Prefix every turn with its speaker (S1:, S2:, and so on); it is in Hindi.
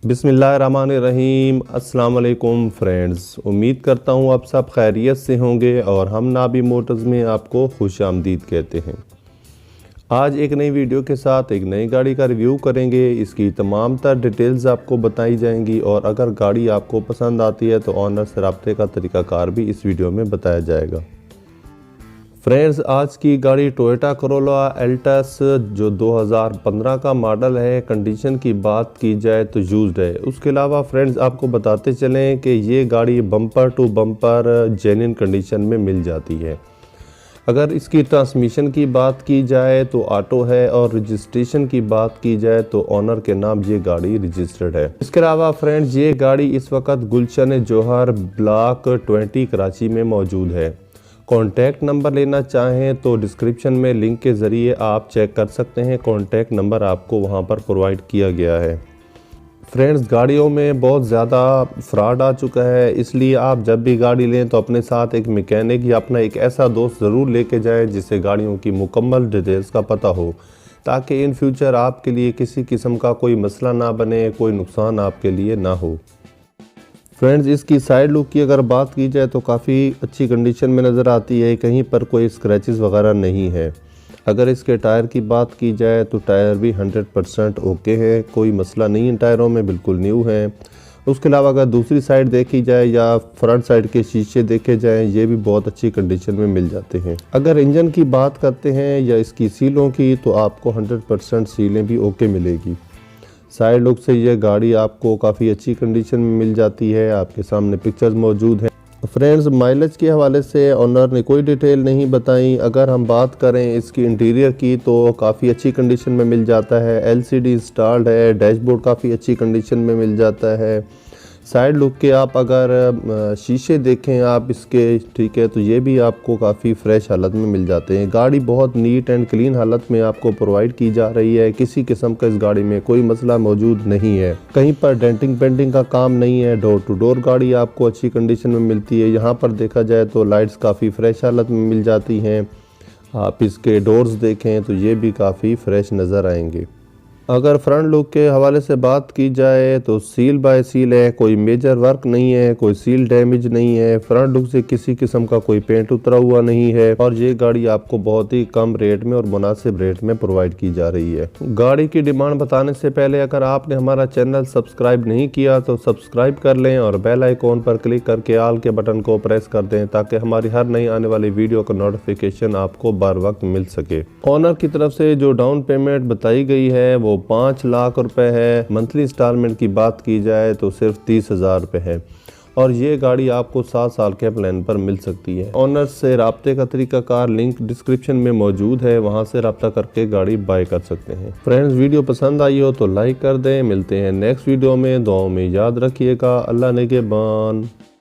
S1: बिस्मिल्लाहिर्रहमानिर्रहीम। अस्सलाम वालेकुम फ्रेंड्स, उम्मीद करता हूँ आप सब खैरियत से होंगे और हम नाबी मोटर्स में आपको खुश आमदीद कहते हैं। आज एक नई वीडियो के साथ एक नई गाड़ी का रिव्यू करेंगे। इसकी तमाम तर डिटेल्स आपको बताई जाएंगी और अगर गाड़ी आपको पसंद आती है तो ऑनर से रब्ते का तरीक़ाकार भी इस वीडियो में बताया जाएगा। फ्रेंड्स, आज की गाड़ी टोयोटा करोला एल्टस जो 2015 का मॉडल है। कंडीशन की बात की जाए तो यूज्ड है। उसके अलावा फ्रेंड्स आपको बताते चलें कि ये गाड़ी bumper to bumper genuine condition में मिल जाती है। अगर इसकी ट्रांसमिशन की बात की जाए तो ऑटो है और रजिस्ट्रेशन की बात की जाए तो ऑनर के नाम ये गाड़ी रजिस्टर्ड है। इसके अलावा फ्रेंड्स ये गाड़ी इस वक्त गुलशन जौहर ब्लॉक 20 कराची में मौजूद है। कॉन्टैक्ट नंबर लेना चाहें तो डिस्क्रिप्शन में लिंक के ज़रिए आप चेक कर सकते हैं। कॉन्टैक्ट नंबर आपको वहां पर प्रोवाइड किया गया है। फ्रेंड्स, गाड़ियों में बहुत ज़्यादा फ्रॉड आ चुका है, इसलिए आप जब भी गाड़ी लें तो अपने साथ एक मैकेनिक या अपना एक ऐसा दोस्त ज़रूर लेके जाएं जिससे गाड़ियों की मुकम्मल डिटेल्स का पता हो, ताकि इन फ्यूचर आपके लिए किसी किस्म का कोई मसला ना बने, कोई नुकसान आपके लिए ना हो। फ्रेंड्स, इसकी साइड लुक की अगर बात की जाए तो काफ़ी अच्छी कंडीशन में नज़र आती है। कहीं पर कोई स्क्रैचेस वगैरह नहीं है। अगर इसके टायर की बात की जाए तो टायर भी 100% ओके हैं, कोई मसला नहीं है टायरों में, बिल्कुल न्यू हैं। उसके अलावा अगर दूसरी साइड देखी जाए या फ्रंट साइड के शीशे देखे जाएं, ये भी बहुत अच्छी कंडीशन में मिल जाते हैं। अगर इंजन की बात करते हैं या इसकी सीलों की तो आपको 100% सीलें भी ओके मिलेगी। साइड लुक से ये गाड़ी आपको काफ़ी अच्छी कंडीशन में मिल जाती है। आपके सामने पिक्चर्स मौजूद हैं। फ्रेंड्स, माइलेज के हवाले से ऑनर ने कोई डिटेल नहीं बताई। अगर हम बात करें इसकी इंटीरियर की तो काफ़ी अच्छी कंडीशन में मिल जाता है। एलसीडी इंस्टॉल्ड है। डैशबोर्ड काफ़ी अच्छी कंडीशन में मिल जाता है। साइड लुक के आप अगर शीशे देखें आप इसके, ठीक है, तो ये भी आपको काफ़ी फ्रेश हालत में मिल जाते हैं। गाड़ी बहुत नीट एंड क्लीन हालत में आपको प्रोवाइड की जा रही है। किसी किस्म का इस गाड़ी में कोई मसला मौजूद नहीं है। कहीं पर डेंटिंग पेंटिंग का काम नहीं है। डोर टू डोर गाड़ी आपको अच्छी कंडीशन में मिलती है। यहाँ पर देखा जाए तो लाइट्स काफ़ी फ्रेश हालत में मिल जाती हैं। आप इसके डोर्स देखें तो ये भी काफ़ी फ्रेश नज़र आएंगे। अगर फ्रंट लुक के हवाले से बात की जाए तो सील बाय सील है, कोई मेजर वर्क नहीं है, कोई सील डैमेज नहीं है। फ्रंट लुक से किसी किस्म का कोई पेंट उतरा हुआ नहीं है और ये गाड़ी आपको बहुत ही कम रेट में और मुनासिब रेट में प्रोवाइड की जा रही है। गाड़ी की डिमांड बताने से पहले अगर आपने हमारा चैनल सब्सक्राइब नहीं किया तो सब्सक्राइब कर लें और बेल आइकॉन पर क्लिक करके ऑल के बटन को प्रेस कर दें, ताकि हमारी हर नई आने वाली वीडियो का नोटिफिकेशन आपको बर वक्त मिल सके। ऑनर की तरफ से जो डाउन पेमेंट बताई गई है वो 5 लाख रुपए है। मंथली इंस्टॉलमेंट की बात की जाए तो सिर्फ 30,000 रुपये है और ये गाड़ी आपको 7 साल के प्लान पर मिल सकती है। ऑनर से रब्ते का तरीकाकार लिंक डिस्क्रिप्शन में मौजूद है, वहां से रब्ता करके गाड़ी बाय कर सकते हैं। फ्रेंड्स, वीडियो पसंद आई हो तो लाइक कर दें। मिलते हैं नेक्स्ट वीडियो में। दुआओं में याद रखिएगा। अल्लाह निगहबान।